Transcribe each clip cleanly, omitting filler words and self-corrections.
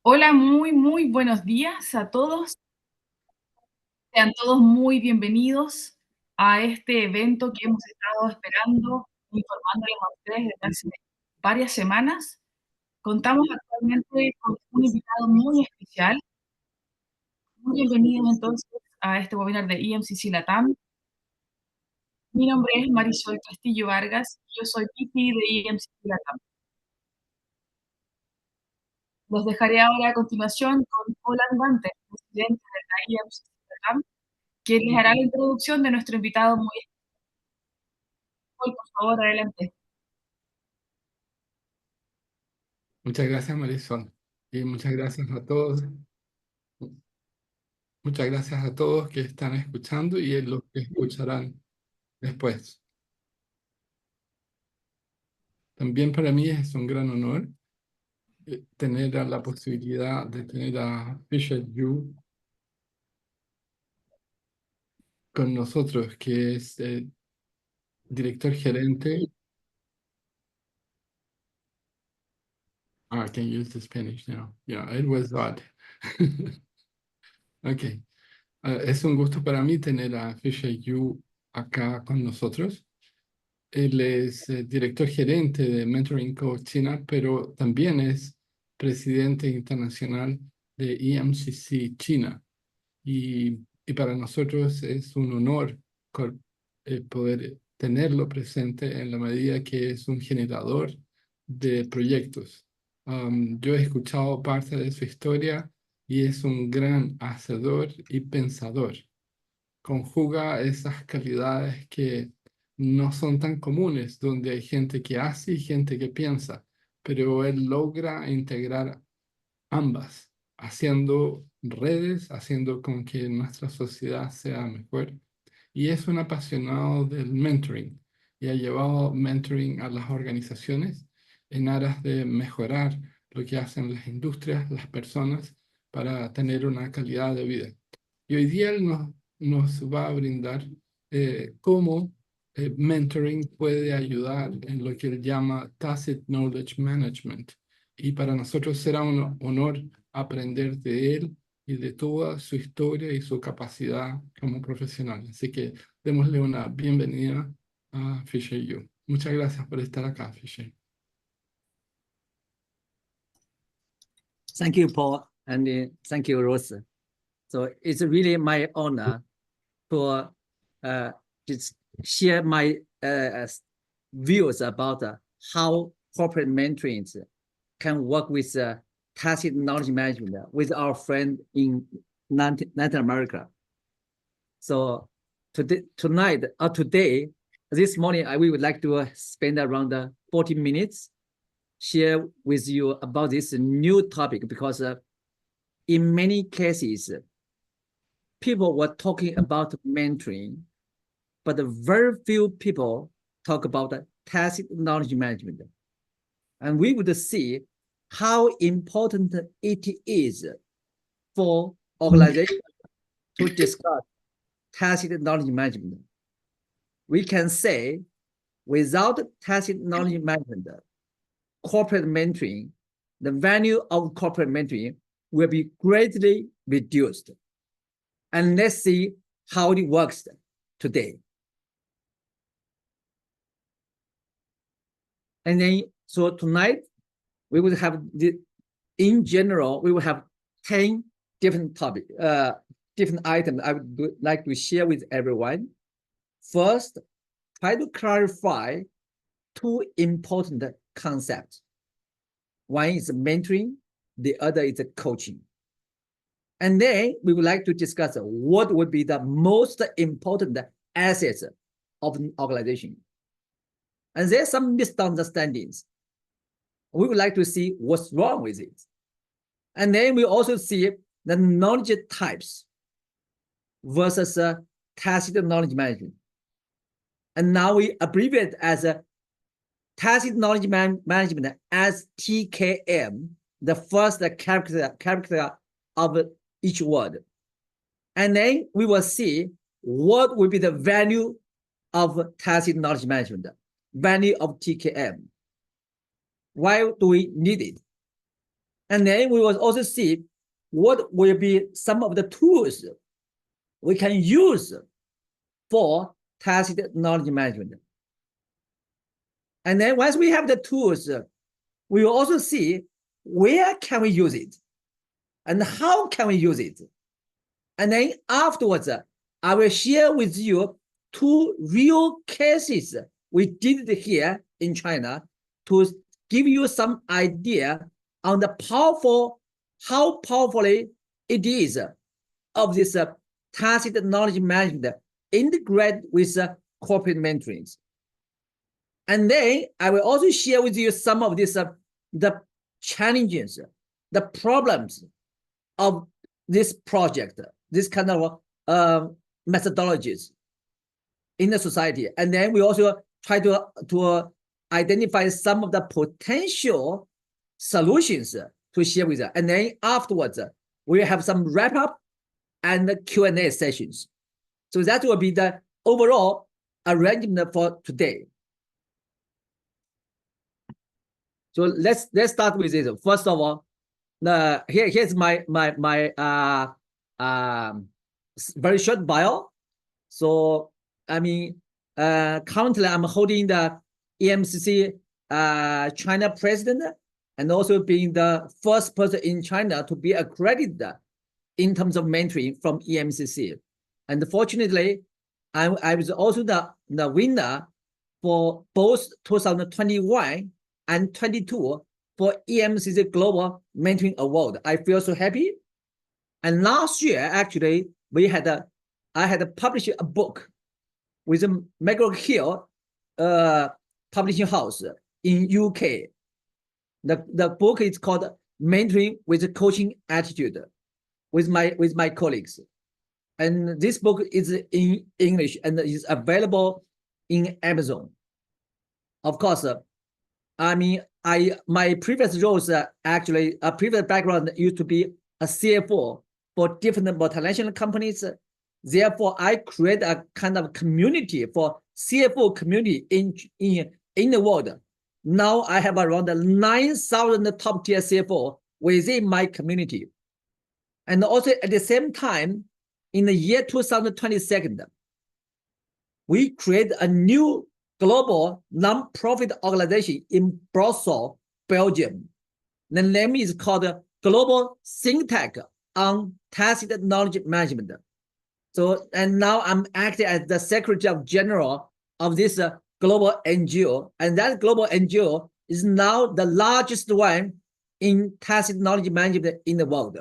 Hola, muy buenos días a todos. Sean todos muy bienvenidos a este evento que hemos estado esperando, informándoles a ustedes desde hace varias semanas. Contamos actualmente con un invitado muy especial. Muy bienvenidos entonces a este webinar de EMCC LATAM. Mi nombre es Marisol Castillo Vargas y yo soy VP de EMCC LATAM. Los dejaré ahora a continuación con Paul Andante, presidente de la EMCC LATAM, quien les hará la introducción de nuestro invitado muy especial. Por favor, adelante. Muchas gracias, Marisol. Y muchas gracias a todos que están escuchando y a los que escucharán después. También para mí es un gran honor tener la posibilidad de tener a Fisher Yu con nosotros, que es director gerente. I can use the Spanish now. Yeah, it was odd. Okay. Es un gusto para mí tener a Fisher Yu acá con nosotros. Él es director gerente de Mentoring Coach China, pero también es presidente internacional de EMCC China. Y para nosotros es un honor poder tenerlo presente en la medida que es un generador de proyectos. Yo he escuchado parte de su historia y es un gran hacedor y pensador. Conjuga esas calidades que no son tan comunes, donde hay gente que hace y gente que piensa, pero él logra integrar ambas, haciendo redes, haciendo con que nuestra sociedad sea mejor. Y es un apasionado del mentoring y ha llevado mentoring a las organizaciones en aras de mejorar lo que hacen las industrias, las personas, para tener una calidad de vida. Y hoy día él nos va a brindar cómo mentoring puede ayudar en lo que él llama Tacit Knowledge Management. Y para nosotros será un honor aprender de él y de toda su historia y su capacidad como profesional. Así que démosle una bienvenida a Fisher Yu. Muchas gracias por estar acá, Fisher. Thank you, Paul, and thank you, Rose. So it's really my honor to just share my views about how corporate mentoring can work with tacit knowledge management with our friend in Latin America. So today, this morning, we would like to spend around 40 minutes share with you about this new topic, because in many cases, people were talking about mentoring, but very few people talk about tacit knowledge management. And we would see how important it is for organizations to discuss tacit knowledge management. We can say, without tacit knowledge management, corporate mentoring, the value of corporate mentoring will be greatly reduced. And let's see how it works today. And then, so tonight, we will have, in general, we will have 10 different topics, different items I would like to share with everyone. First, try to clarify two important concepts. One is mentoring, the other is coaching. And then we would like to discuss what would be the most important assets of an organization. And there's some misunderstandings. We would like to see what's wrong with it. And then we also see the knowledge types versus tacit knowledge management. And now we abbreviate as tacit knowledge management as TKM, the first character of each word. And then we will see what will be the value of tacit knowledge management, value of TKM. Why do we need it? And then we will also see what will be some of the tools we can use for tacit knowledge management. And then once we have the tools, we will also see where can we use it and how can we use it. And then afterwards, I will share with you 2 real cases we did here in China to give you some idea on the how powerfully it is of this tacit knowledge management integrated with corporate mentoring. And then I will also share with you some of this the challenges, the problems of this project, this kind of methodologies in the society. And then we also try to identify some of the potential solutions to share with you. And then afterwards, we have some wrap up and Q&A sessions. So that will be the overall arrangement for today. So let's start with this. First of all, here's my very short bio. So I mean, currently I'm holding the EMCC China president, and also being the first person in China to be accredited in terms of mentoring from EMCC. And fortunately, I was also the winner for both 2021 and 22 for EMCC Global Mentoring Award. I feel so happy. And last year, actually, I had published a book with McGraw-Hill publishing house in UK. The book is called Mentoring with Coaching Attitude with my colleagues. And this book is in English and is available in Amazon. Of course, I mean, my previous roles actually a previous background used to be a CFO for different multinational companies. Therefore, I create a kind of community for CFO community in the world. Now I have around 9,000 top tier CFO within my community. And also at the same time, in the year 2022, we create a new global non-profit organization in Brussels, Belgium. The name is called Global Think Tank on Tacit Knowledge Management. So, and now I'm acting as the Secretary General of this global NGO, and that global NGO is now the largest one in tacit knowledge management in the world.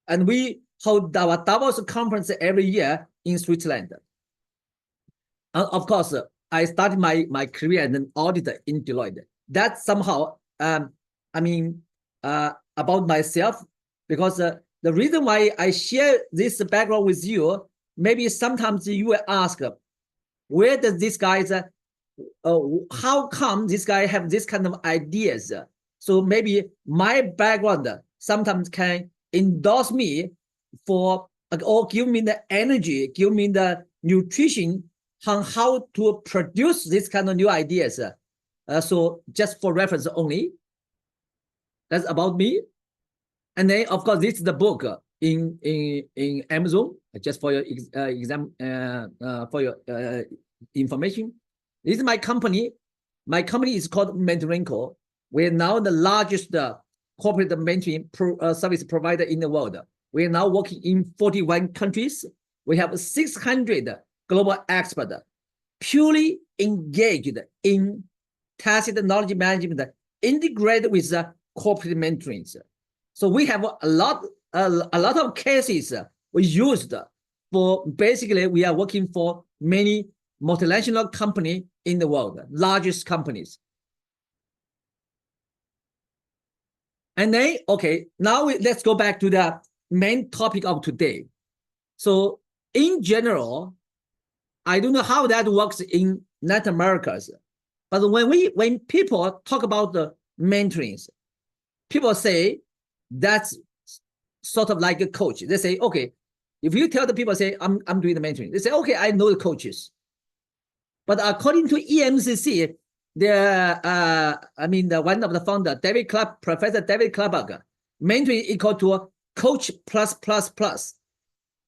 And we hold our Davos conference every year in Switzerland. And of course, I started my career as an auditor in Deloitte. That's somehow, I mean, about myself, because the reason why I share this background with you, maybe sometimes you will ask, where does this guy, how come this guy have this kind of ideas? So maybe my background sometimes can endorse me for, or give me the energy, give me the nutrition on how to produce this kind of new ideas. So just for reference only, that's about me. And then of course, this is the book in Amazon, just for your for your information. This is my company. My company is called Mentorinco. We're now the largest corporate mentoring service provider in the world. We are now working in 41 countries. We have 600 global experts purely engaged in tacit knowledge management integrated with corporate mentoring. So we have a lot of cases we used for, basically we are working for many multinational companies in the world, largest companies. And then, okay, now let's go back to the main topic of today. So in general, I don't know how that works in Latin America, but when people talk about the mentoring, people say that's sort of like a coach. They say, okay, if you tell the people, say, I'm doing the mentoring, they say, okay, I know the coaches. But according to EMCC, I mean, one of the founder, Professor David Klapper, mentoring equal to coach plus plus plus.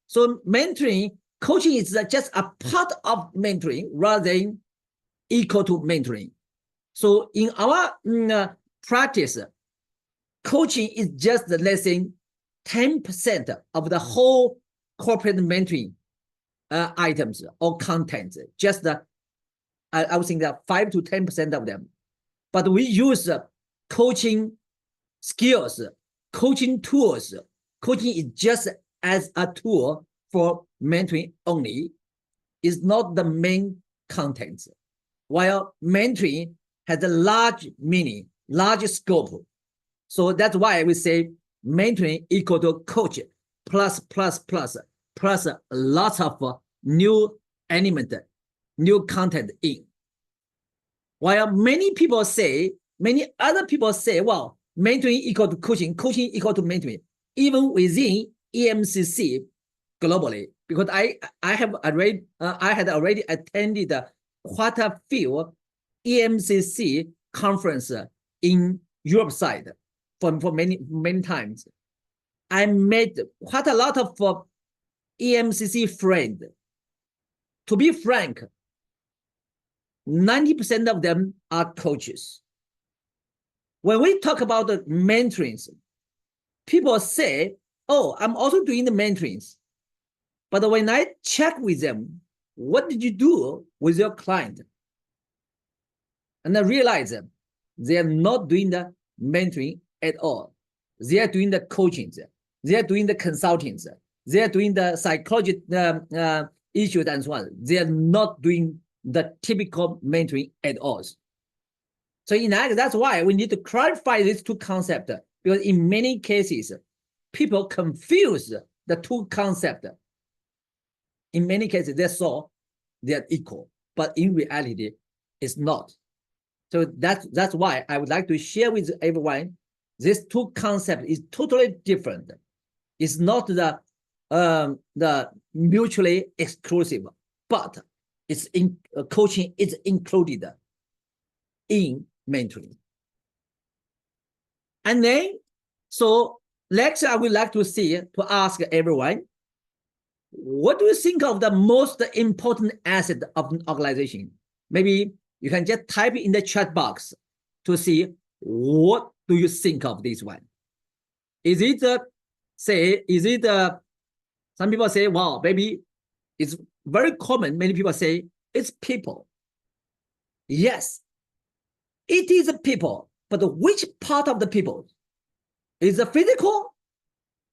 So mentoring, coaching is just a part of mentoring rather than equal to mentoring. So in our practice, coaching is just less than 10% of the whole corporate mentoring items or content. Just I would think that 5 to 10% of them. But we use coaching skills, coaching tools. Coaching is just as a tool for mentoring only. It's not the main content. While mentoring has a large meaning, large scope. So that's why we say mentoring equal to coach plus lots of new element, new content in. While many other people say, well, mentoring equal to coaching, coaching equal to mentoring, even within EMCC globally, because I had already attended quite a few EMCC conference in Europe side for many times. I met quite a lot of EMCC friends. To be frank, 90% of them are coaches. When we talk about the mentorings, people say, oh, I'm also doing the mentorings. But when I check with them, what did you do with your client? And I realize that they are not doing the mentoring at all. They are doing the coaching. They are doing the consulting. They are doing the psychology issues and so on. They are not doing the typical mentoring at all. So in that's why we need to clarify these two concepts, because in many cases, people confuse the two concepts. In many cases, they saw they are equal, but in reality, it's not. So that's why I would like to share with everyone, these two concepts is totally different. It's not the mutually exclusive, but it's in coaching is included in mentoring. And then, so next I would like to ask everyone, what do you think of the most important asset of an organization? Maybe you can just type in the chat box to see what do you think of this one. Is it some people say, wow, maybe it's very common. Many people say it's people. Yes, it is people, but which part of the people? Is the physical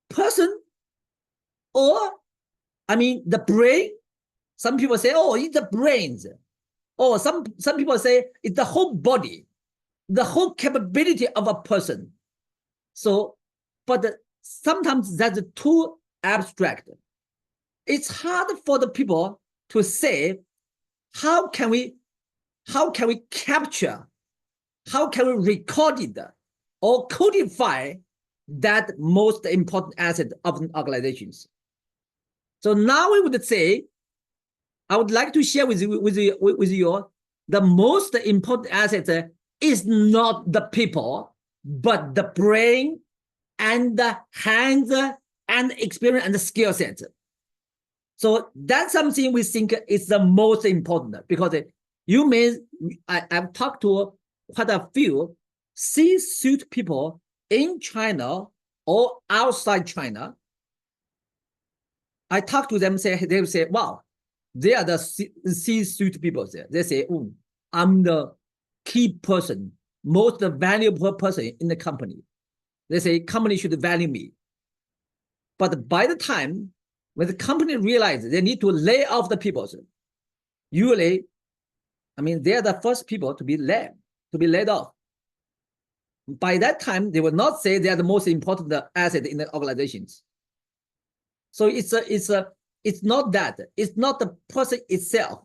person, or I mean the brain? Some people say, oh, it's the brains. Or some people say it's the whole body, the whole capability of a person. So, but sometimes that's too abstract. It's hard for the people to say, how can we capture, how can we record it or codify that most important asset of an organization? So now we would say, I would like to share with you the most important asset is not the people, but the brain and the hands and experience and the skill set. So that's something we think is the most important, because I've talked to quite a few C-suite people in China or outside China. I talk to them, they will say, wow, they are the C-suite people. They say, oh, I'm the key person, most valuable person in the company. They say company should value me. But by the time when the company realizes they need to lay off the people, usually, I mean, they are the first people to be laid off. By that time, they will not say they are the most important asset in the organizations. So it's not that. It's not the person itself,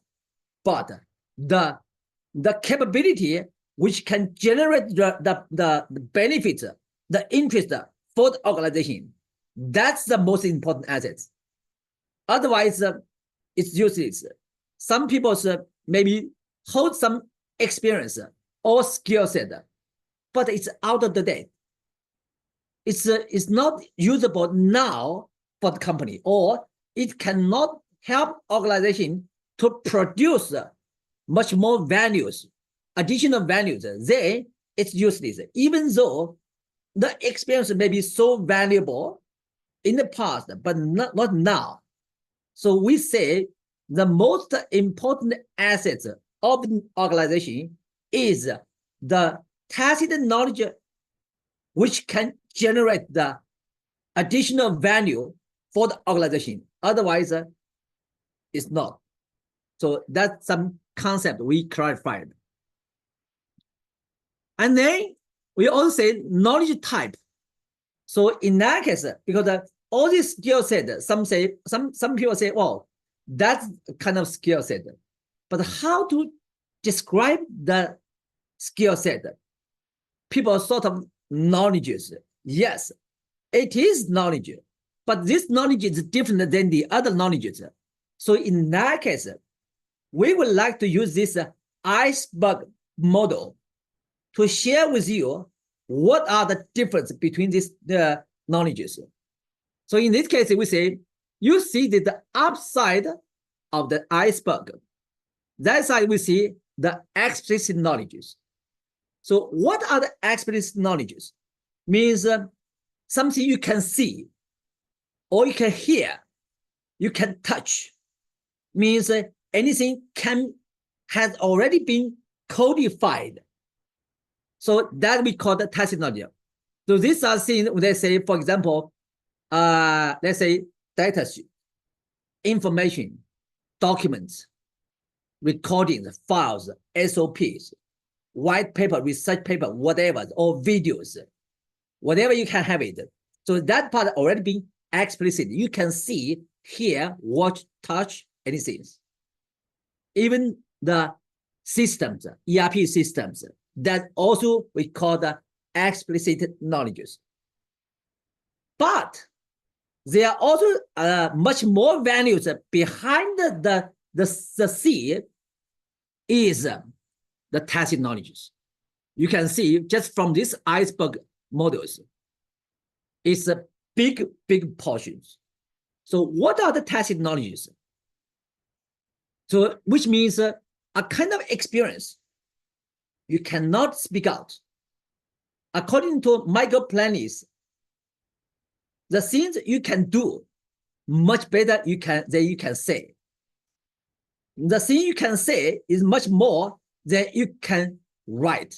but the capability which can generate the benefits, the interest for the organization. That's the most important assets. Otherwise, it's useless. Some people maybe hold some experience or skill set, but it's out of the date. it's not usable now for the company, or it cannot help organization to produce much more values, additional values, then it's useless. Even though the experience may be so valuable in the past, but not now. So we say the most important assets of the organization is the tacit knowledge which can generate the additional value for the organization. Otherwise, it's not. So that's some concept we clarified. And then we also say knowledge type. So in that case, because all these skill set, some people say, well, that's kind of skill set. But how to describe the skill set? People sort of knowledges. Yes, it is knowledge, but this knowledge is different than the other knowledges. So in that case, we would like to use this iceberg model to share with you what are the difference between these knowledges. So in this case, we say, you see the upside of the iceberg. That side we see the explicit knowledges. So what are the explicit knowledges? Means something you can see, or you can hear, you can touch. Means anything has already been codified. So that we call the tacit knowledge. So these are things, let's say, for example, let's say data sheet, information, documents, recordings, files, SOPs, white paper, research paper, whatever, or videos, whatever you can have it. So that part already been explicit. You can see, hear, watch, touch, anything. Even the systems, ERP systems, that also we call the explicit knowledges. But there are also much more values behind the C is the tacit knowledges. You can see just from this iceberg models, it's a big portions. So what are the tacit knowledges? So which means a kind of experience you cannot speak out. According to Michael Planis, the things you can do much better than you can say. The thing you can say is much more than you can write.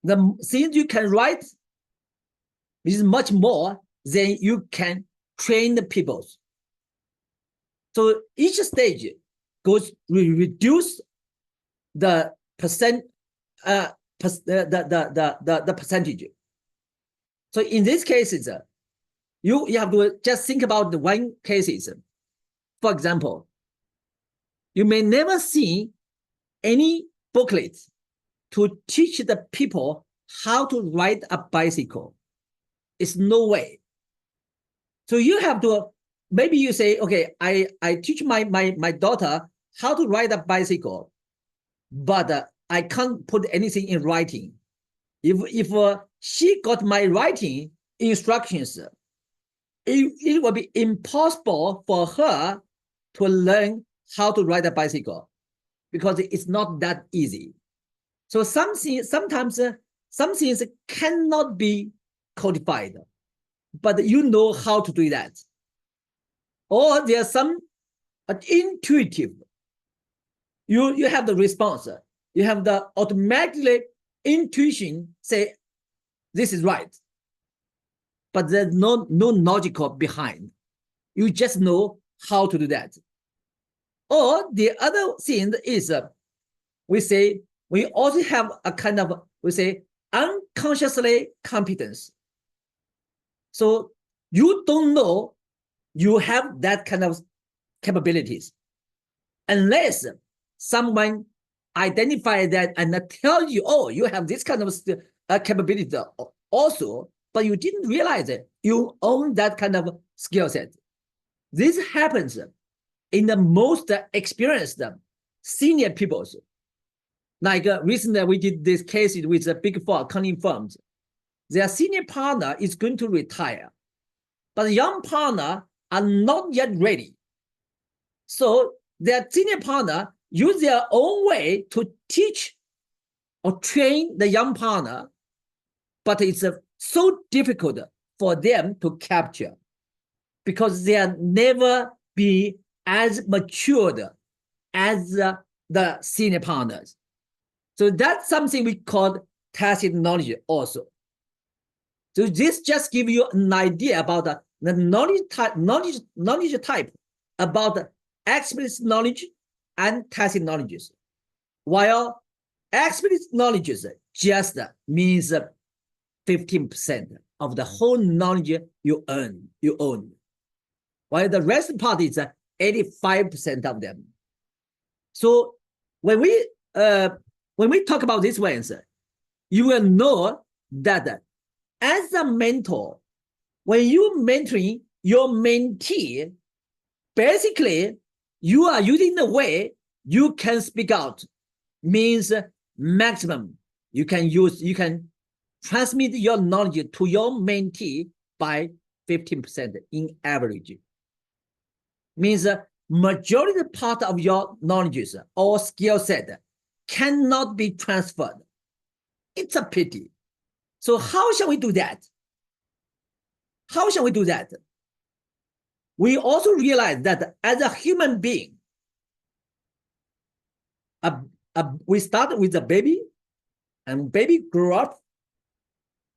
The things you can write is much more than you can train the people. So each stage goes to reduce the the percentage. So in these cases, you have to just think about the one cases. For example, you may never see any booklet to teach the people how to ride a bicycle. It's no way. So you have to, maybe you say, okay, I teach my daughter how to ride a bicycle, but I can't put anything in writing. If she got my writing instructions, it will be impossible for her to learn how to ride a bicycle because it's not that easy. So sometimes some things cannot be codified, but you know how to do that. Or there's some intuitive. You have the response. You have the automatically intuition say, this is right. But there's no logical behind. You just know how to do that. Or the other thing is, we say, we also have a kind of, we say, unconsciously competence. So you don't know you have that kind of capabilities unless someone identify that and tell you, oh, you have this kind of capability also, but you didn't realize it. You own that kind of skill set. This happens in the most experienced senior people. Like recently we did this case with the big four accounting firms. their senior partner is going to retire, but the young partner are not yet ready. So their senior partner use their own way to teach or train the young partner, but it's so difficult for them to capture because they are never be as matured as the senior partners. So that's something we call tacit knowledge also. So this just gives you an idea about the knowledge type about explicit knowledge and tacit knowledges. While explicit knowledges just means 15% of the whole knowledge you own. While the rest part is 85% of them. So when we talk about these ones, you will know that as a mentor, when you mentoring your mentee, basically you are using the way you can speak out, means maximum. You can transmit your knowledge to your mentee by 15% in average. Means majority part of your knowledge or skill set cannot be transferred. It's a pity. So how shall we do that? How shall we do that? We also realize that as a human being, we start with a baby, and baby grow up.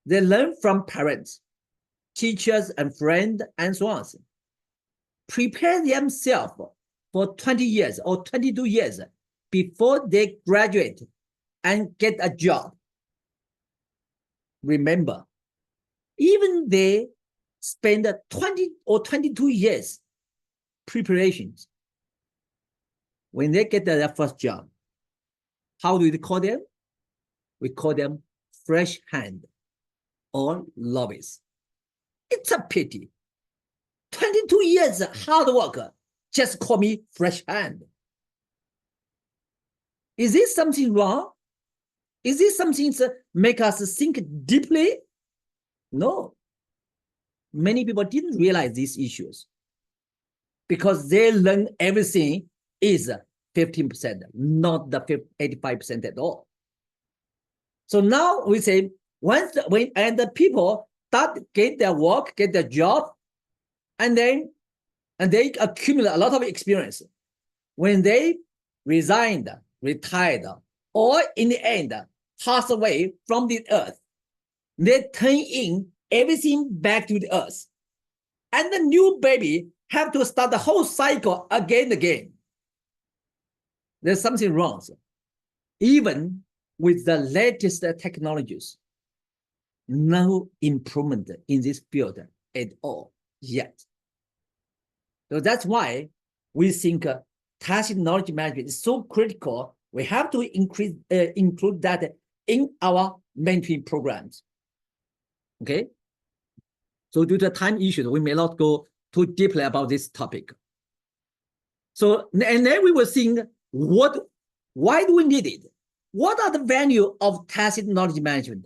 They learn from parents, teachers, and friends, and so on. Prepare themselves for 20 years or 22 years before they graduate and get a job. Remember, even they spend 20 or 22 years preparations. When they get their first job, how do we call them? We call them fresh hand or novice. It's a pity. 22 years hard work, just call me fresh hand. Is this something wrong? Is this something that make us think deeply? No. Many people didn't realize these issues because they learn everything is 15%, not the 85% at all. So now we say when the people start get their work, get their job, and they accumulate a lot of experience. When they resigned, retired, or in the end pass away from the earth, they turn in everything back to the earth, and the new baby have to start the whole cycle again. There's something wrong. Even with the latest technologies, no improvement in this field at all yet. So that's why we think tacit knowledge management is so critical. We have to include that in our mentoring programs. Okay. So due to time issues, we may not go too deeply about this topic. So, and then we will think, why do we need it? What are the value of tacit knowledge management?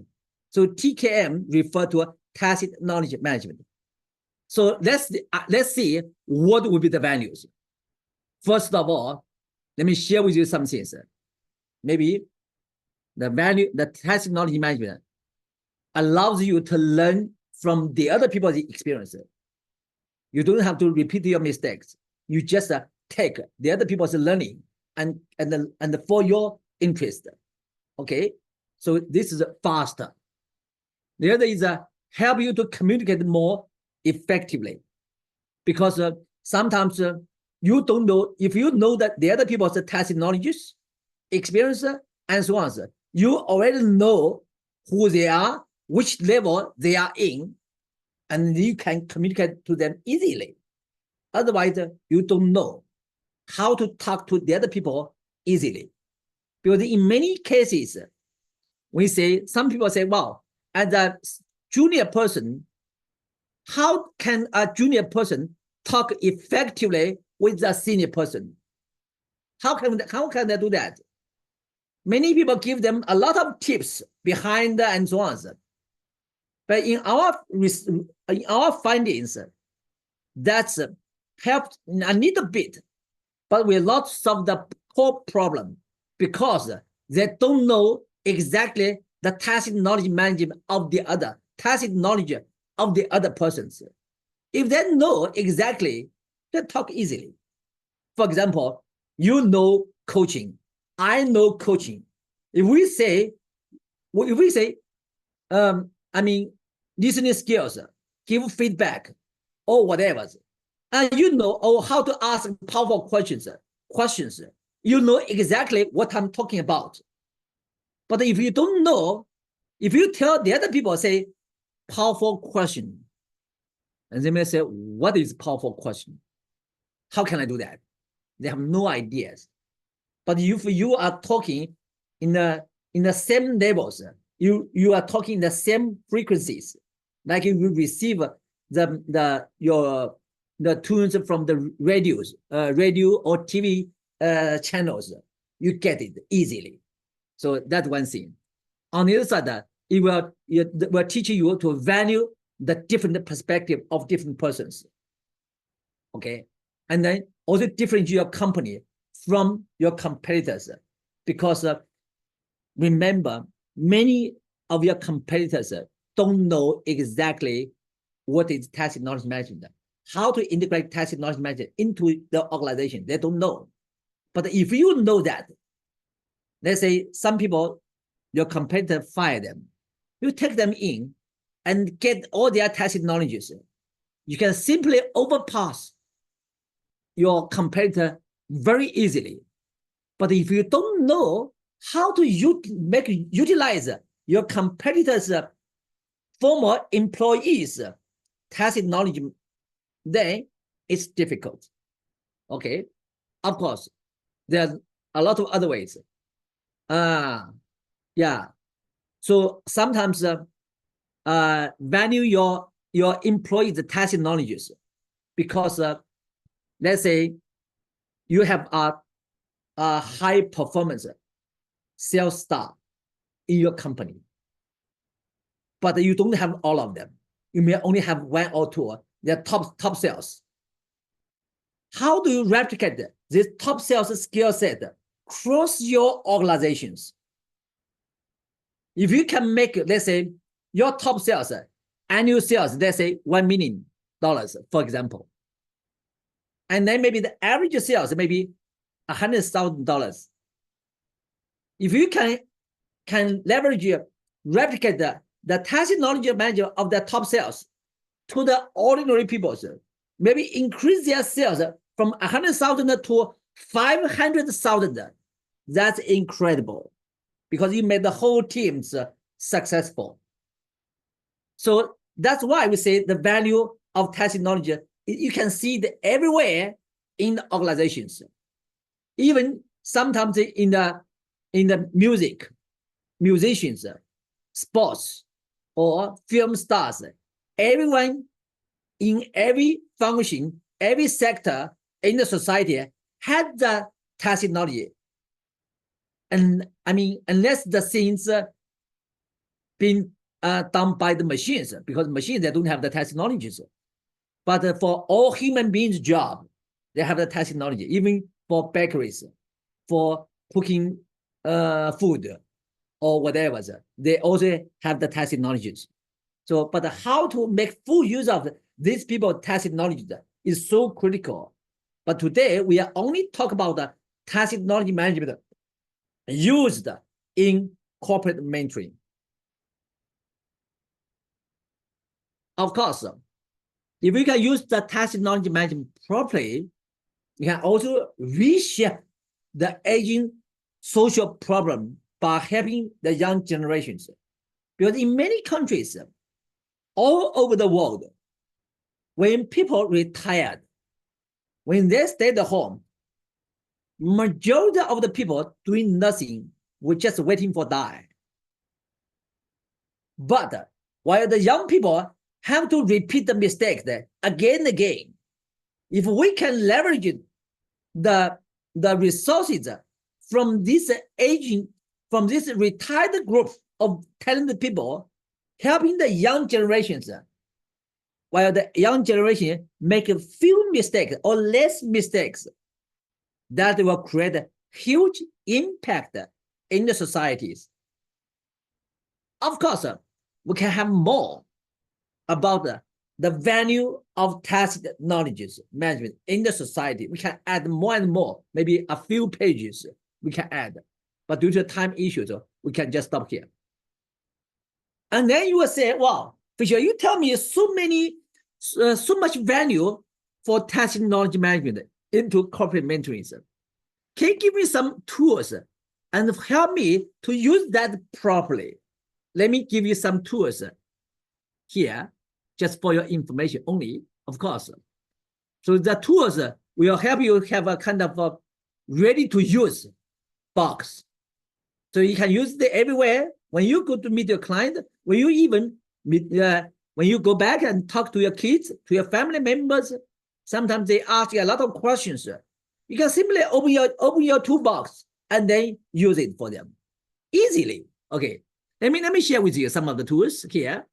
So TKM refer to tacit knowledge management. So let's see what would be the values. First of all, let me share with you some things. Maybe the tacit knowledge management allows you to learn from the other people's experience. You don't have to repeat your mistakes. You just take the other people's learning and for your interest. Okay, so this is faster. The other is help you to communicate more effectively, because sometimes you don't know. If you know that the other people's tacit knowledges, experience, and so on, you already know who they are, which level they are in, and you can communicate to them easily. Otherwise, you don't know how to talk to the other people easily. Because in many cases, some people say, well, as a junior person, how can a junior person talk effectively with a senior person? How can they do that? Many people give them a lot of tips behind and so on. But in our findings, that's helped a little bit, but will not solve the core problem because they don't know exactly the tacit knowledge management of the other, tacit knowledge of the other persons. If they know exactly, they talk easily. For example, you know coaching, I know coaching. If we say, listening skills, give feedback, or whatever, and you know how to ask powerful questions, you know exactly what I'm talking about. But if you don't know, if you tell the other people, say, powerful question, and they may say, what is powerful question? How can I do that? They have no ideas. But if you are talking in the same levels, you are talking in the same frequencies, like you will receive the tunes from the radio or TV channels, you get it easily. So that's one thing. On the other side, it will teach you to value the different perspective of different persons. Okay, and then also differentiate your company from your competitors, because remember, many of your competitors don't know exactly what is tacit knowledge management, how to integrate tacit knowledge management into the organization. They don't know. But if you know that, let's say some people, your competitor fire them, you take them in and get all their tacit knowledges. You can simply overpass your competitor very easily. But if you don't know how to utilize your competitors' former employees' tacit knowledge, then it's difficult. Okay, of course, there are a lot of other ways. Yeah. So sometimes value your employees' tacit knowledges, because let's say you have a high performance sales staff in your company, but you don't have all of them. You may only have one or two. They're top sales. How do you replicate this top sales skill set across your organizations? If you can make, let's say, your top sales, annual sales, let's say $1 million, for example, and then maybe the average sales maybe $100,000. If you can leverage, replicate the tacit knowledge manager of the top sales to the ordinary people, maybe increase their sales from 100,000 to 500,000. That's incredible, because you made the whole team successful. So that's why we say the value of tacit knowledge, you can see it everywhere in the organizations. Even sometimes in the musicians, sports, or film stars, everyone in every function, every sector in the society had the tacit knowledge. And I mean, unless the things been done by the machines, because machines, they don't have the tacit knowledge. But for all human beings' job, they have the tacit knowledge, even for bakeries, for cooking food or whatever, they also have the tacit knowledge. So, but how to make full use of these people's tacit knowledge is so critical. But today, we are only talk about the tacit knowledge management used in corporate mentoring. Of course, if we can use the tacit knowledge management properly, you can also reshape the aging social problem by helping the young generations. Because in many countries all over the world, when people retired, when they stayed at home, majority of the people doing nothing were just waiting for die. But while the young people have to repeat the mistake again and again, if we can leverage the resources from this aging, from this retired group of talented people, helping the young generations, while the young generation make a few mistakes or less mistakes, that will create a huge impact in the societies. Of course, we can have more about the value of tacit knowledge management in the society. We can add more and more, maybe a few pages we can add. But due to time issues, we can just stop here. And then you will say, wow, Fisher, you tell me so much value for tacit knowledge management into corporate mentoring. Can you give me some tools and help me to use that properly? Let me give you some tools here, just for your information only, of course. So the tools will help you have a kind of a ready-to-use box. So you can use it everywhere. When you go to meet your client, when you even meet, when you go back and talk to your kids, to your family members, sometimes they ask you a lot of questions. You can simply open your toolbox and then use it for them easily. Okay, let me share with you some of the tools here.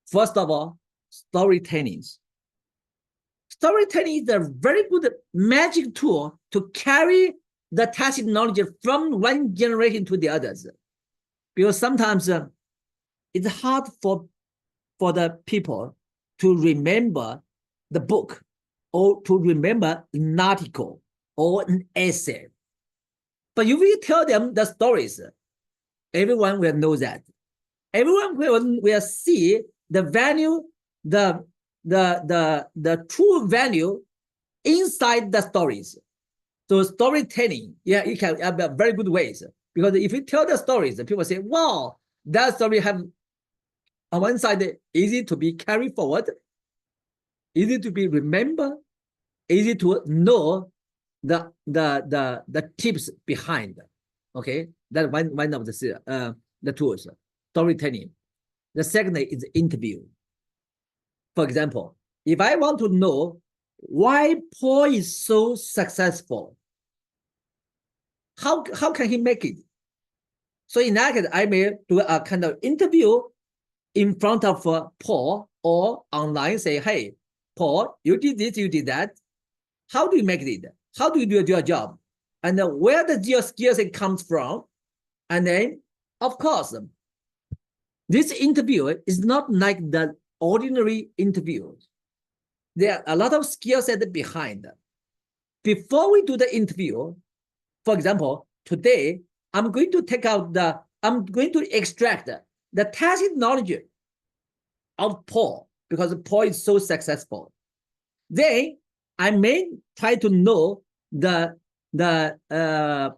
First of all, storytelling. Storytelling is a very good magic tool to carry the tacit knowledge from one generation to the others. Because sometimes it's hard for the people to remember the book or to remember an article or an essay. But if you tell them the stories, everyone will know that. Everyone will see the value, the true value inside the stories. So storytelling, yeah, you can have very good ways. Because if you tell the stories, people say, wow, that story have on one side easy to be carried forward, easy to be remembered, easy to know the tips behind. Okay, that's one of the tools, storytelling. The second is interview. For example, if I want to know why Paul is so successful, how can he make it? So in that case, I may do a kind of interview in front of Paul or online, say, hey, Paul, you did this, you did that. How do you make it? How do you do your job? And where does your skills comes from? And then, of course, this interview is not like the ordinary interviews. There are a lot of skill set behind. Before we do the interview, for example, today, I'm going to extract the tacit knowledge of Paul because Paul is so successful. Then I may try to know the bio,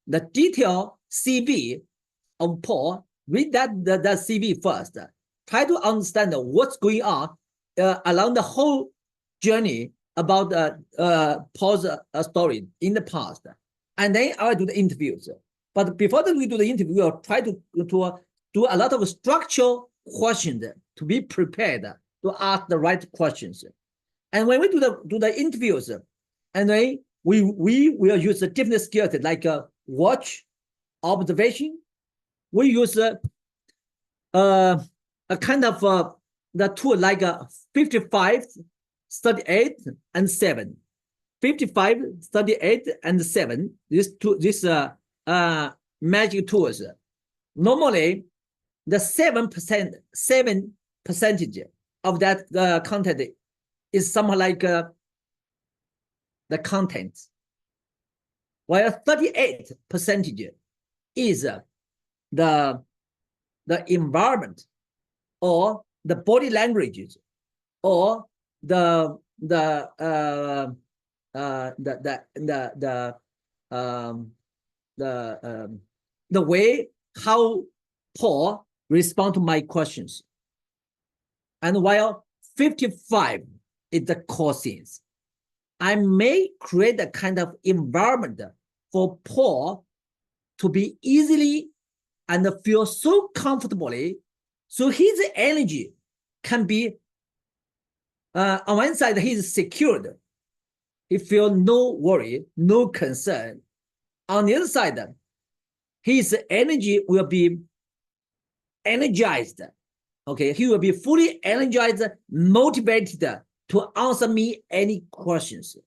the detailed CV of Paul. Read the CV first. Try to understand what's going on along the whole journey about Paul's story in the past. And then I'll do the interviews. But before we do the interview, we'll try to do a lot of structural questions to be prepared to ask the right questions. And when we do the interviews, and then we will use the different skills like watch, observation. We use a kind of the tool like 55, 38, and 7. 55, 38, and 7. This magic tools. Normally, the 7% of that content is somewhat like the content, while 38% is the environment or the body languages or the way how Paul respond to my questions. And while 55 is the core things, I may create a kind of environment for Paul to be easily and feel so comfortably, so his energy can be, on one side, he's secured. He feels no worry, no concern. On the other side, his energy will be energized. Okay, he will be fully energized, motivated to answer me any questions.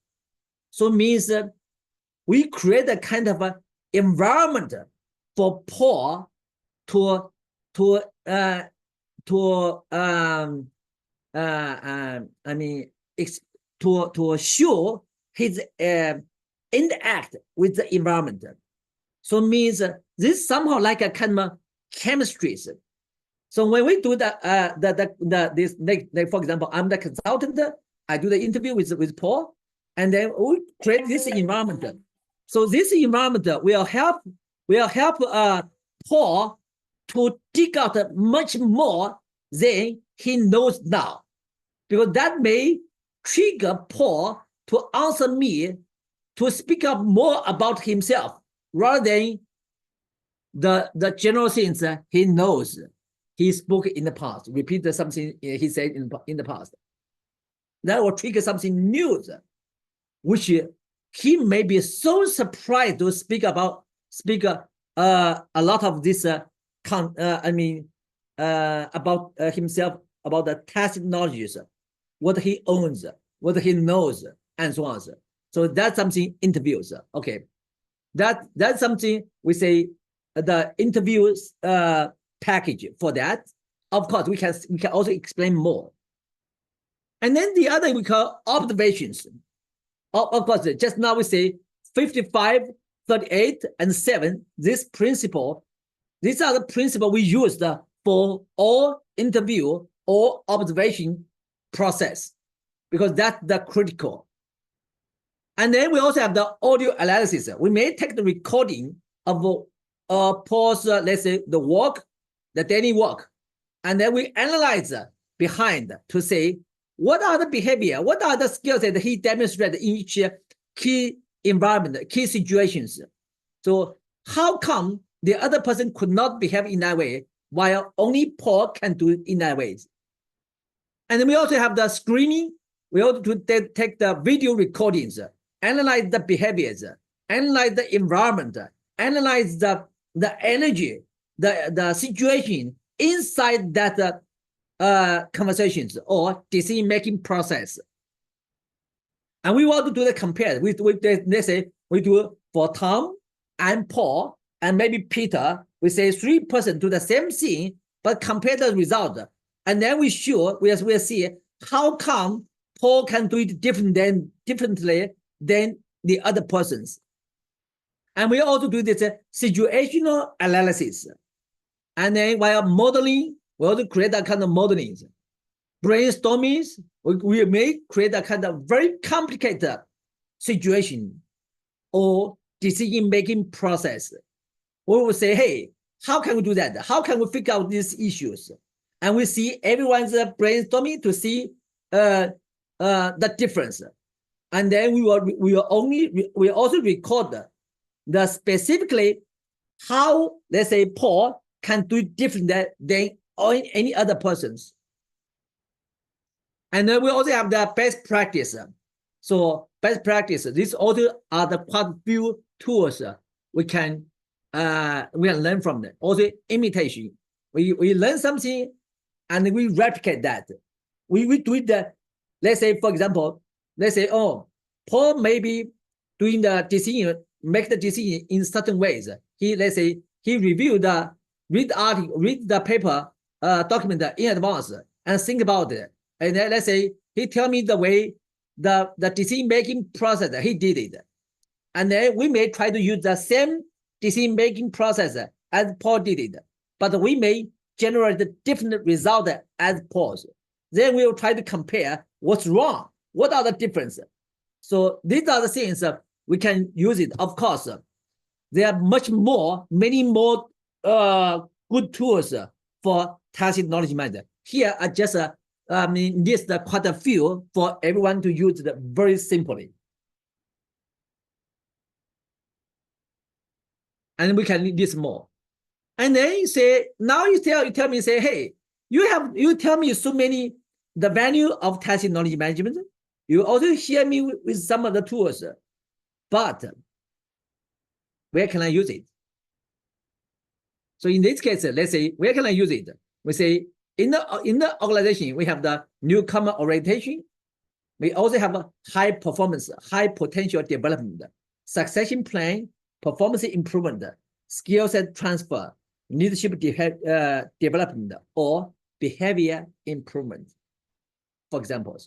So means we create a kind of a environment for Paul to show his interact with the environment. So means this somehow like a kind of chemistry. So when we do this, like for example, I'm the consultant, I do the interview with Paul, and then we create this environment. So this environment will help Paul to dig out much more than he knows now, because that may trigger Paul to answer me, to speak up more about himself rather than the general things he knows. He spoke in the past, repeated something he said in the past. That will trigger something new, which he may be so surprised to speak a lot of this. About himself, about the tacit knowledge, what he owns, what he knows, and so on. So that's something interviews. Okay, that's something we say the interviews package for that. Of course, we can also explain more. And then the other we call observations. Of course, just now we say 55, 38, and 7. This principle, these are the principles we used for all interview or observation process, because that's the critical. And then we also have the audio analysis. We may take the recording of Paul's, let's say, the work, the daily work, and then we analyze behind to say, what are the behavior, what are the skills that he demonstrated in each key environment, key situations. So how come the other person could not behave in that way, while only Paul can do it in that way? And then we also have the screening. We also take the video recordings, analyze the behaviors, analyze the environment, analyze the energy, the situation inside that conversations or decision-making process. And we want to do the compare. Let's say we do for Tom and Paul and maybe Peter. We say 3 persons do the same thing, but compare the result. And then we'll see how come Paul can do it differently than the other persons. And we also do this situational analysis. And then while modeling, we also create that kind of modeling. Brainstorming, we may create a kind of very complicated situation or decision-making process. We will say, hey, how can we do that? How can we figure out these issues? And we see everyone's brainstorming to see the difference. And then we will also record the specifically how, let's say, Paul can do it different than any other persons. And then we also have the best practice. So best practice, these also are the quite few tools we can learn from them. Also imitation. We learn something and we replicate that. We do it, let's say, for example, let's say, oh, Paul may be doing the decision, make the decision in certain ways. Let's say, he read the article, read the paper, document in advance and think about it. And then let's say, he tell me the way, the decision-making process, he did it. And then we may try to use the same decision-making process as Paul did it, but we may generate a different result as Paul's. Then we will try to compare what's wrong, what are the differences. So these are the things we can use it. Of course, there are many more good tools for tacit knowledge management. Here are just list quite a few for everyone to use it very simply. And we can list more. And then you say, now you tell me, say, hey, you tell me so many, the value of tacit knowledge management. You also hear me with some of the tools, but where can I use it? So in this case, let's say, where can I use it? We say in the organization, we have the newcomer orientation. We also have a high performance, high potential development, succession plan, performance improvement, skill set transfer, leadership development, or behavior improvement, for example.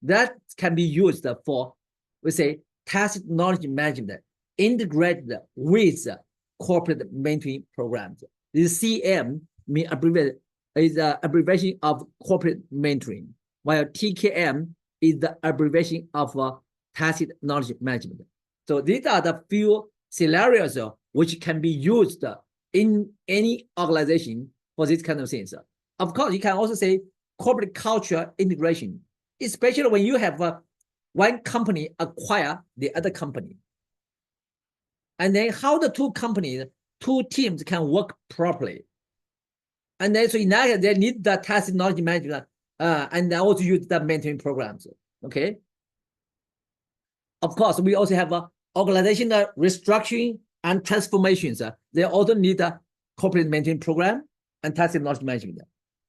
That can be used for, we say, tacit knowledge management integrated with corporate mentoring programs. This CM is the abbreviation of corporate mentoring, while TKM is the abbreviation of tacit knowledge management. So these are the few scenarios which can be used in any organization for this kind of things. Of course, you can also say corporate culture integration, especially when you have one company acquire the other company. And then how the two teams can work properly. And then so in that they need the tacit knowledge management and they also use the mentoring programs. Okay. Of course, we also have organizational restructuring and transformations. They also need a corporate mentoring program and tacit knowledge management.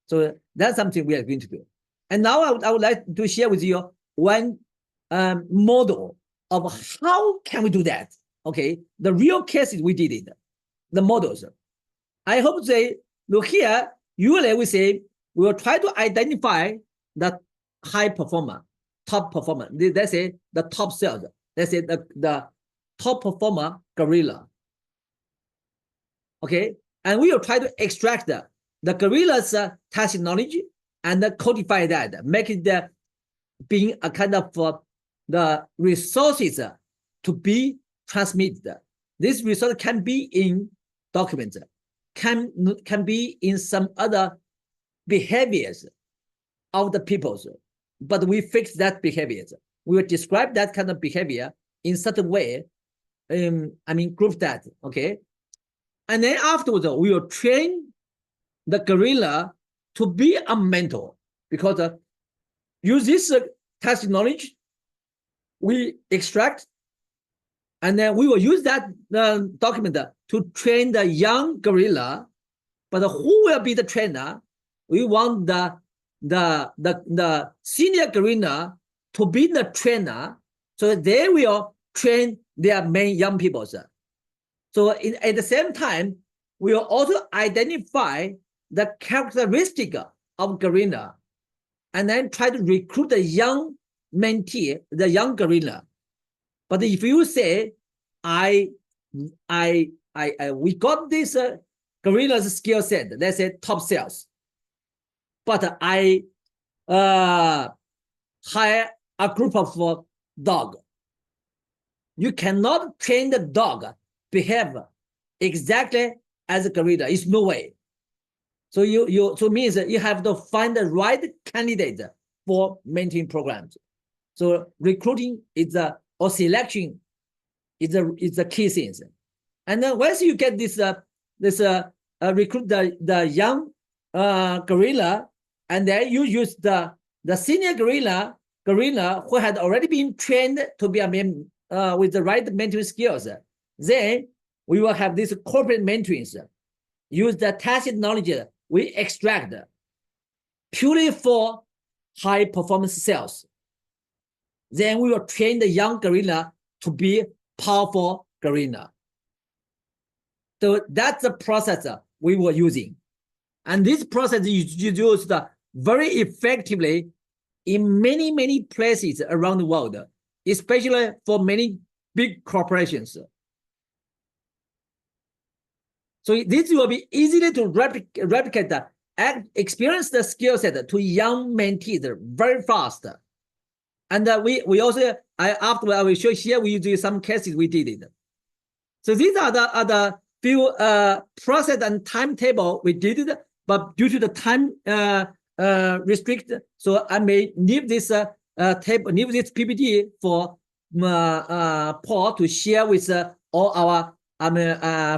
So that's something we are going to do. And now I would like to share with you one model of how can we do that. Okay, the real cases we did it, the models. I hope they look here. Usually we say we will try to identify the high performer, top performer. They say the top sales. They say the top performer gorilla. Okay, and we will try to extract the gorilla's tacit knowledge and codify that, make it being a kind of the resources to be transmitted. This resource can be in documents, can be in some other behaviors of the peoples, but we fix that behaviors. We will describe that kind of behavior in such a way, group that, okay? And then afterwards, we will train the gorilla to be a mentor, because use this tacit knowledge, we extract, and then we will use that document to train the young gorilla. But who will be the trainer? We want the senior gorilla to be the trainer, so that they will train their main young people. So at the same time, we will also identify the characteristic of gorilla, and then try to recruit the young mentee, the young gorilla. But if you say, we got this gorilla's skill set, let's say top sales, but I hire a group of dog. You cannot train the dog behave exactly as a gorilla. It's no way. So so means that you have to find the right candidate for mentoring programs. So recruiting is or selection is the key things. And then once you get this recruit the young gorilla, and then you use the senior gorilla who had already been trained to be a with the right mentoring skills, then we will have this corporate mentoring. Use the tacit knowledge we extract purely for high performance sales. Then we will train the young gorilla to be powerful gorilla. So that's the process we were using. And this process is used very effectively in many, many places around the world, especially for many big corporations. So this will be easy to replicate and experience the skill set to young mentees very fast. And we also, afterward I will show here, we do some cases we did it. So these are the few process and timetable we did it, but due to the time restrict, so I may leave this leave this PPT for Paul to share with all our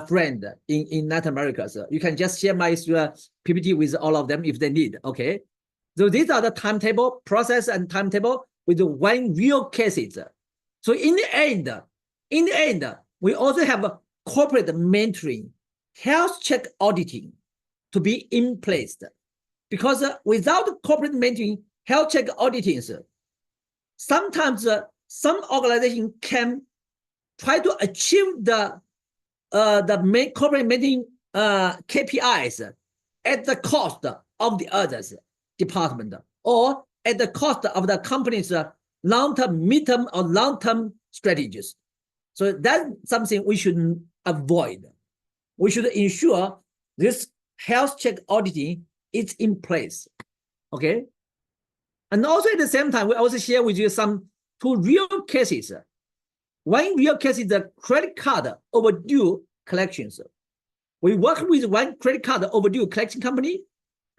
friend in Latin America. So you can just share my PPT with all of them if they need. Okay, so these are the timetable, process and timetable with one real cases. So in the end, we also have a corporate mentoring health check auditing to be in place. Because without corporate maintaining health check auditing, sometimes some organization can try to achieve the main corporate maintaining KPIs at the cost of the others department, or at the cost of the company's long-term, mid-term, or long-term strategies. So that's something we should avoid. We should ensure this health check auditing is in place. Okay. And also at the same time, we also share with you two real cases. One real case is the credit card overdue collections. We work with one credit card overdue collection company,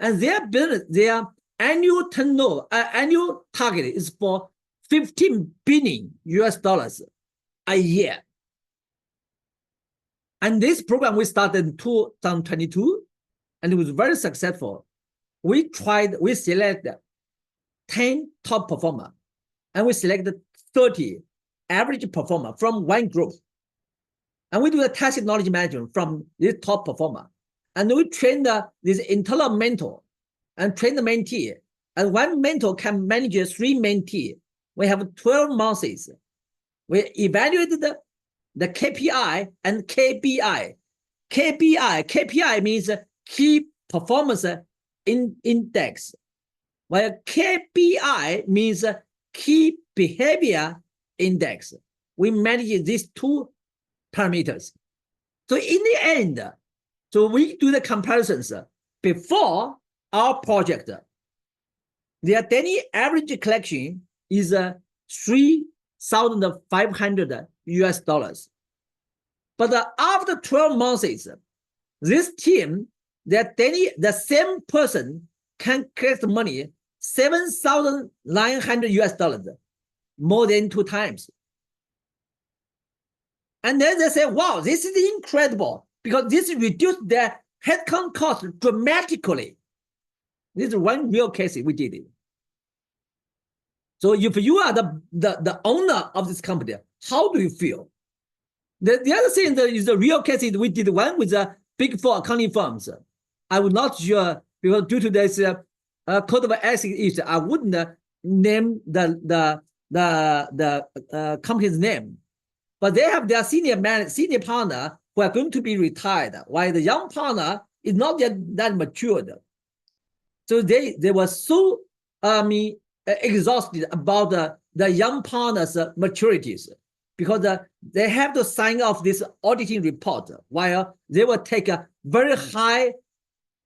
and their business, their annual turnover, annual target is for $15 billion a year. And this program we started in 2022, and it was very successful. We selected 10 top performers, and we selected 30 average performer from one group. And we do the tacit knowledge management from this top performer. And we train this internal mentor and train the mentee. And one mentor can manage 3 mentees. We have 12 months. We evaluated the KPI and KPI. KPI means key performance index, while KPI means key behavior index. We manage these 2 parameters. So in the end, so we do the comparisons before our project. Their daily average collection is $3,500. But after 12 months, this team, the same person can collect money $7,900, more than 2 times. And then they say, wow, this is incredible, because this reduced their headcount cost dramatically. This is one real case we did it. So if you are the owner of this company, how do you feel? The other thing is the real case is we did one with the big 4 accounting firms. I would not sure, because due to this code of ethics, I wouldn't name the company's name. But they have their senior partner who are going to be retired, while the young partner is not yet that matured. So they were so exhausted about the young partner's maturities, because they have to sign off this auditing report, while they will take a very high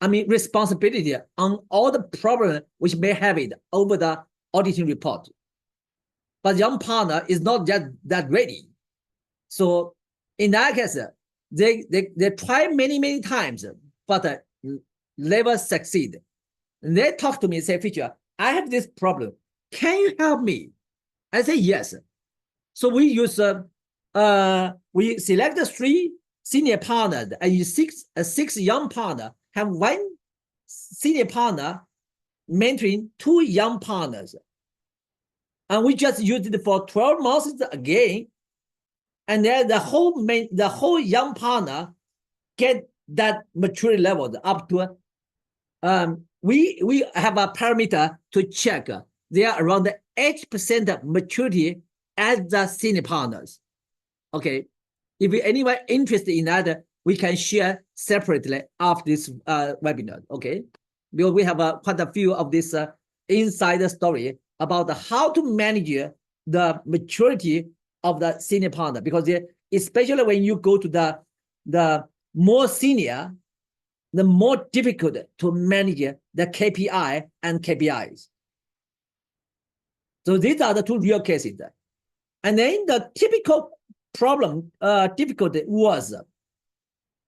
responsibility on all the problems which may have it over the auditing report. But young partner is not yet that ready. So in that case, they try many times, but never succeed. And they talk to me and say, Fisher, I have this problem. Can you help me? I say yes. So we use we select 3 senior partners and 6 young partners, have 1 senior partner mentoring 2 young partners. And we just used it for 12 months again. And then the whole young partner get that maturity level up to we have a parameter to check. They are around 8% maturity as the senior partners. Okay, if anyone interested in that, we can share separately after this webinar. Okay, because we have quite a few of this insider story about how to manage the maturity of the senior partner, because especially when you go to the more senior, the more difficult to manage the KPI and KPIs. So these are the 2 real cases. And then the typical problem, difficulty was,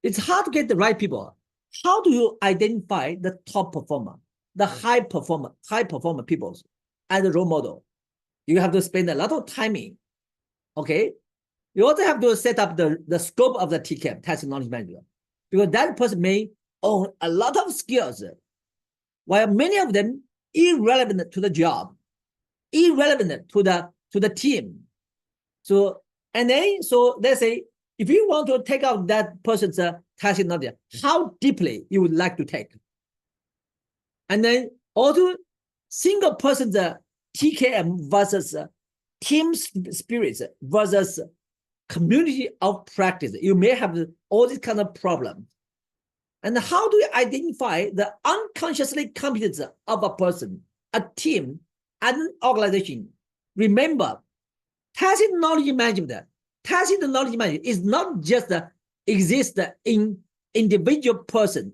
it's hard to get the right people. How do you identify the top performer, the high performer people as a role model? You have to spend a lot of timing. Okay, you also have to set up the scope of the TKM, tacit knowledge management, because that person may own a lot of skills, while many of them irrelevant to the job, irrelevant to the team. So they say if you want to take out that person's tacit knowledge, how deeply you would like to take. And then also single person's TKM versus team spirit versus community of practice. You may have all these kind of problems. And how do you identify the unconsciously competence of a person, a team, and an organization? Remember, tacit knowledge management is not just exist in individual person,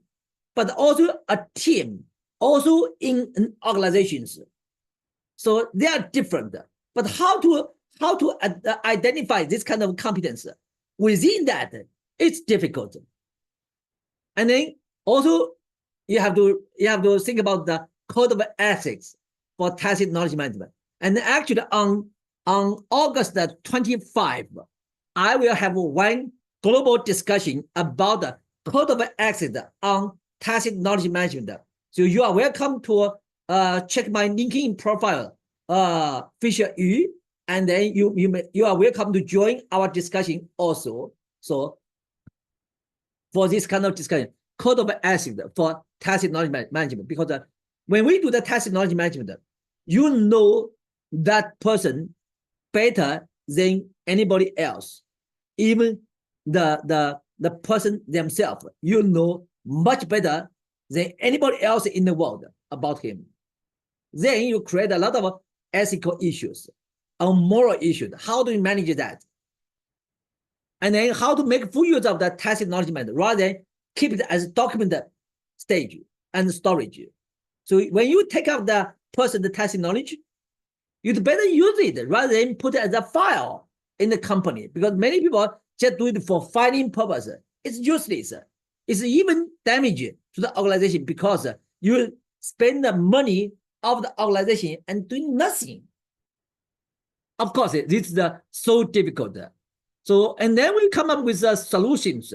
but also a team, also in an organizations. So they are different. But how to identify this kind of competence within that? It's difficult. And then also you have to think about the code of ethics for tacit knowledge management. And actually on August 25, I will have one global discussion about the code of ethics on tacit knowledge management. So you are welcome to check my LinkedIn profile, Fisher Yu, and then you are welcome to join our discussion also. So for this kind of discussion, code of ethics for tacit knowledge management, because when we do the tacit knowledge management, you know that person better than anybody else, even the person themselves. You know much better than anybody else in the world about him. Then you create a lot of ethical issues, moral issues. How do you manage that? And then how to make full use of the tacit knowledge management rather than keep it as a document stage and storage. So when you take out the person, the tacit knowledge, you'd better use it rather than put it as a file in the company, because many people just do it for filing purpose. It's useless. It's even damaging to the organization because you spend the money of the organization and doing nothing. Of course, this is so difficult. So, and then we come up with solutions.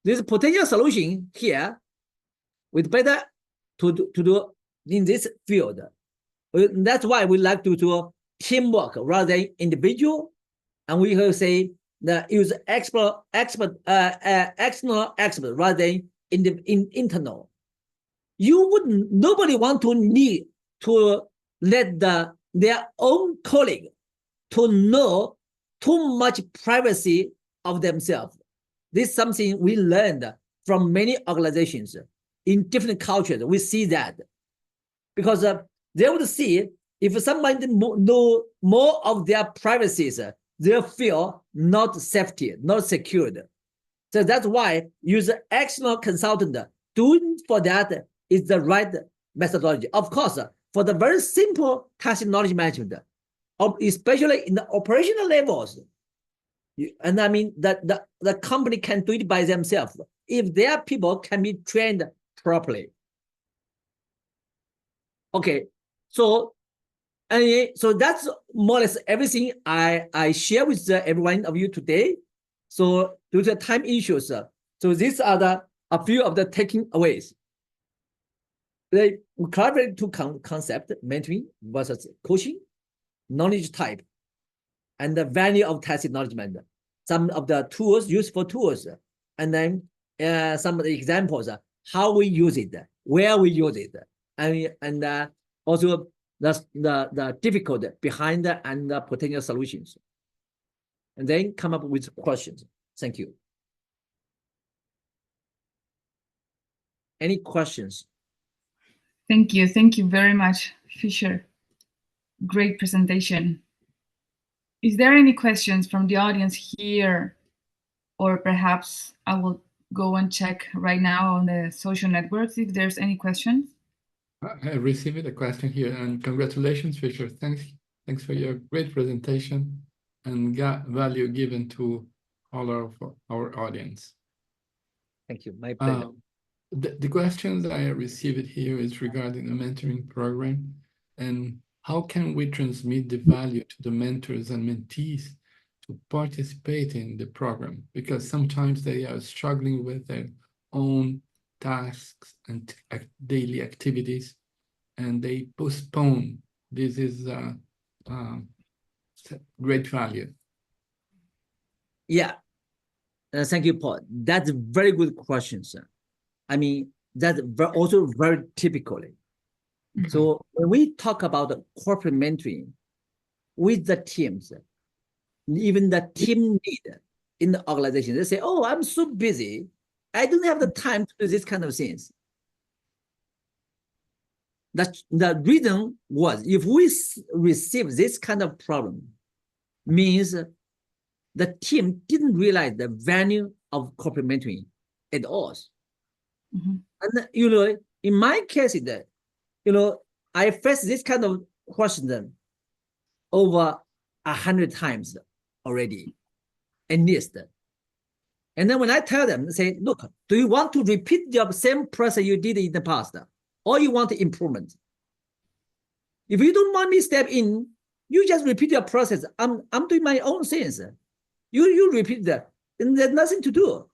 This potential solution here, with better to do in this field. That's why we like to do teamwork rather than individual. And we will say that use external expert rather than internal. Nobody want to need to let their own colleague to know too much privacy of themselves. This is something we learned from many organizations in different cultures. We see that because they would see if somebody know more of their privacies, they feel not safety, not secured. So that's why use external consultant. Doing for that is the right methodology. Of course, for the very simple tacit knowledge management, especially in the operational levels, and I mean that the company can do it by themselves if their people can be trained properly. Okay, so that's more or less everything I share with every one of you today. So due to time issues, so these are a few of the takeaways. They collaborate two concept: mentoring versus coaching, knowledge type, and the value of tacit knowledge management. Some of the tools, useful tools, and then some of the examples, how we use it, where we use it, and also the difficulty behind and the potential solutions. And then come up with questions. Thank you. Any questions? Thank you. Thank you very much, Fisher. Great presentation. Is there any questions from the audience here? Or perhaps I will go and check right now on the social networks if there's any questions. I received a question here, and congratulations, Fisher. Thanks for your great presentation and value given to all of our audience. Thank you. My pleasure. The questions I received here is regarding the mentoring program and how can we transmit the value to the mentors and mentees to participate in the program, because sometimes they are struggling with their own tasks and daily activities and they postpone. This is great value. Yeah. Thank you, Paul. That's a very good question, sir. I mean, that's also very typically. So when we talk about corporate mentoring with the teams, even the team leader in the organization, they say, oh, I'm so busy. I don't have the time to do this kind of things. The reason was, if we receive this kind of problem, means the team didn't realize the value of corporate mentoring at all. And in my case, I faced this kind of question over 100 times already, at least. And then when I tell them, say, look, do you want to repeat the same process you did in the past, or you want improvement? If you don't want me to step in, you just repeat your process. I'm doing my own things. You repeat that, and there's nothing to do.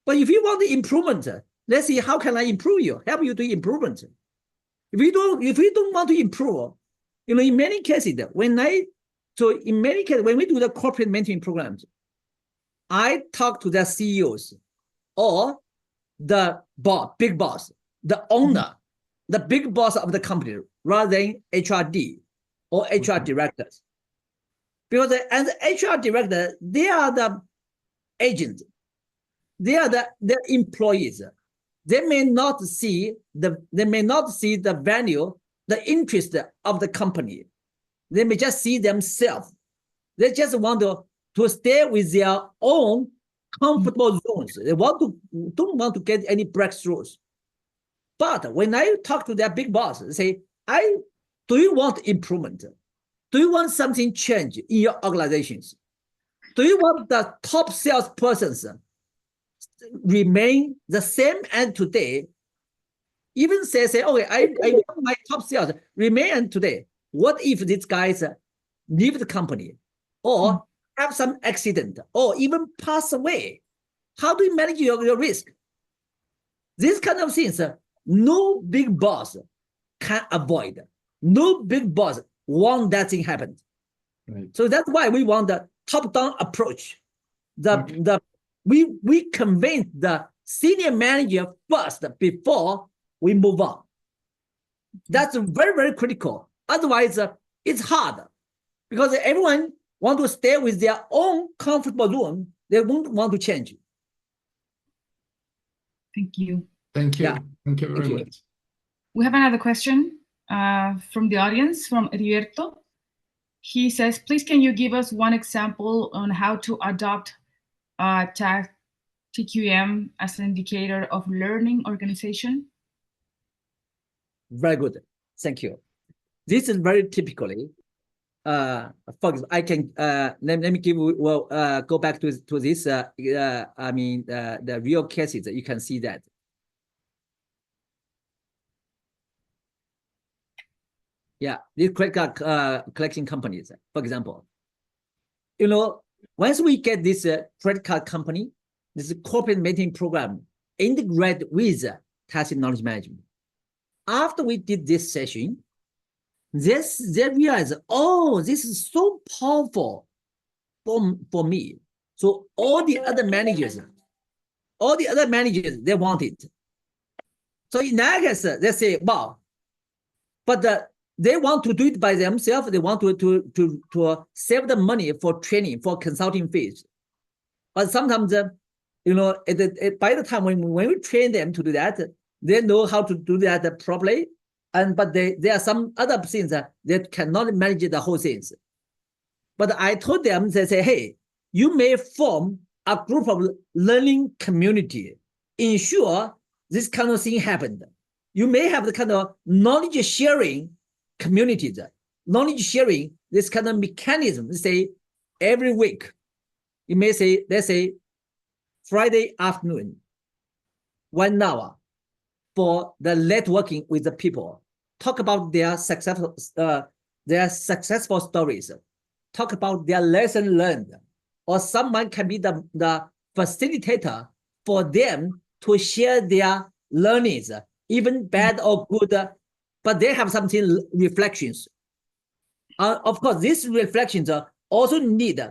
But if you want the improvement, let's see, how can I improve you, help you to improvement? If you don't want to improve, in many cases, when we do the corporate mentoring programs, I talk to the CEOs or the big boss, the owner, the big boss of the company, rather than HRD or HR directors. Because as HR director, they are the agents. They are the employees. They may not see the value, the interest of the company. They may just see themselves. They just want to stay with their own comfortable zones. They don't want to get any breakthroughs. But when I talk to their big boss, they say, do you want improvement? Do you want something change in your organizations? Do you want the top salespersons remain the same as today? Even say, okay, I want my top sales remain as today. What if these guys leave the company or have some accident or even pass away? How do you manage your risk? These kind of things, no big boss can avoid. No big boss want that thing happen. Right. So that's why we want the top-down approach. We convince the senior manager first before we move on. That's very, very critical. Otherwise, it's hard because everyone want to stay with their own comfortable zone. They won't want to change. Thank you. Thank you. Yeah. Thank you very much. We have another question from the audience, from Heriberto. He says, please, can you give us one example on how to adopt TQM as an indicator of learning organization? Very good. Thank you. This is very typically, for example, I can, let me give, go back to this, the real cases, you can see that. Yeah, these credit card collection companies, for example, once we get this credit card company, this corporate mentoring program integrate with Tacit knowledge management. After we did this session, they realized, oh, this is so powerful for me. So all the other managers, they want it. So in that case, they say, wow, but they want to do it by themselves. They want to save the money for training, for consulting fees. But sometimes, by the time when we train them to do that, they know how to do that properly. But there are some other things that they cannot manage the whole things. But I told them, they say, hey, you may form a group of learning community, ensure this kind of thing happened. You may have the kind of knowledge sharing communities, knowledge sharing, this kind of mechanism. Let's say every week, you may say, let's say Friday afternoon, 1 hour for the networking with the people. Talk about their successful stories. Talk about their lesson learned. Or someone can be the facilitator for them to share their learnings, even bad or good, but they have something reflections. Of course, these reflections also need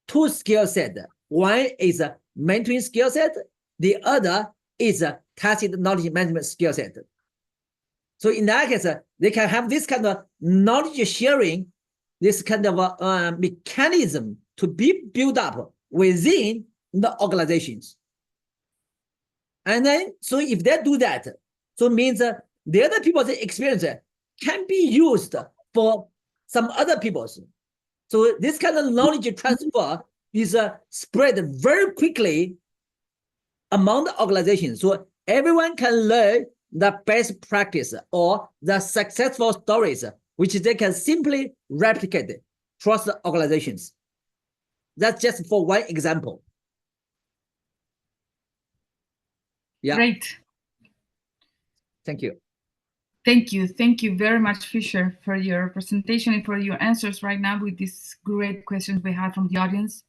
2 skill sets. One is mentoring skill set. The other is a tacit knowledge management skill set. So in that case, they can have this kind of knowledge sharing, this kind of mechanism to be built up within the organizations. And then, so if they do that, so it means the other people's experience can be used for some other people's. So this kind of knowledge transfer is spread very quickly among the organizations. So everyone can learn the best practice or the successful stories, which they can simply replicate across the organizations. That's just for one example. Yeah. Great. Thank you. Thank you. Thank you very much, Fisher, for your presentation and for your answers right now with these great questions we had from the audience.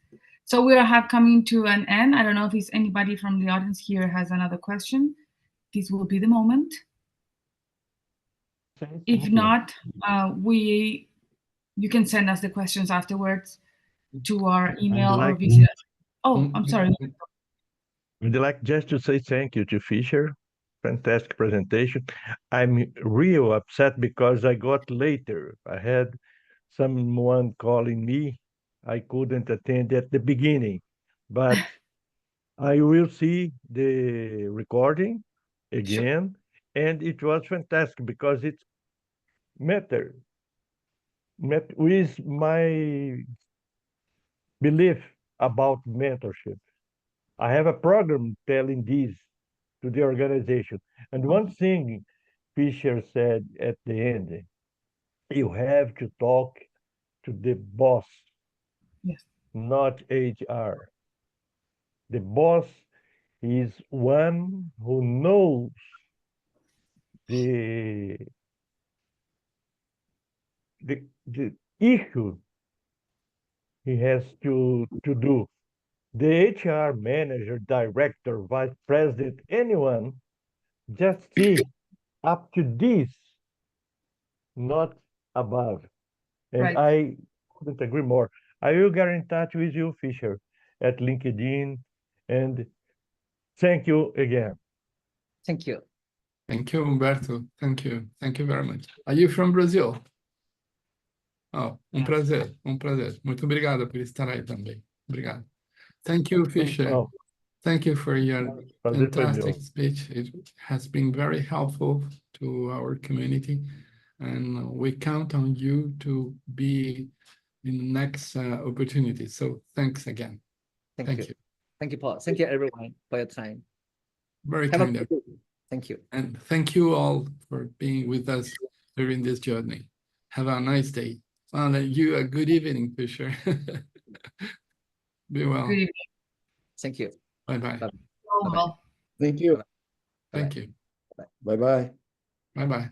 So we are coming to an end. I don't know if anybody from the audience here has another question. This will be the moment. If not, you can send us the questions afterwards to our email or visit us. Oh, I'm sorry. Would you like just to say thank you to Fisher? Fantastic presentation. I'm real upset because I got later. I had someone calling me. I couldn't attend at the beginning, but I will see the recording again. Sure. And it was fantastic because it met with my belief about mentorship. I have a program telling this to the organization. And one thing Fisher said at the end, you have to talk to the boss, yes, not HR. The boss is one who knows the issue he has to do. The HR manager, director, vice president, anyone, just see up to this, not above. And right. I couldn't agree more. I will get in touch with you, Fisher, at LinkedIn. And thank you again. Thank you. Thank you, Humberto. Thank you. Thank you very much. Are you from Brazil? Oh, prazer, prazer. Muito obrigado por estar aí também. Obrigado. Thank you, Fisher. Oh, thank you for your fantastic speech. It has been very helpful to our community, and we count on you to be in the next opportunity. So thanks again. Thank you. Thank you, Paul. Thank you, everyone, for your time. Very kind of you. Thank you. And thank you all for being with us during this journey. Have a nice day. And you a good evening, Fisher. Be well. Good evening. Thank you. Bye-bye. Well. Thank you. Thank you. Bye-bye. Bye-bye.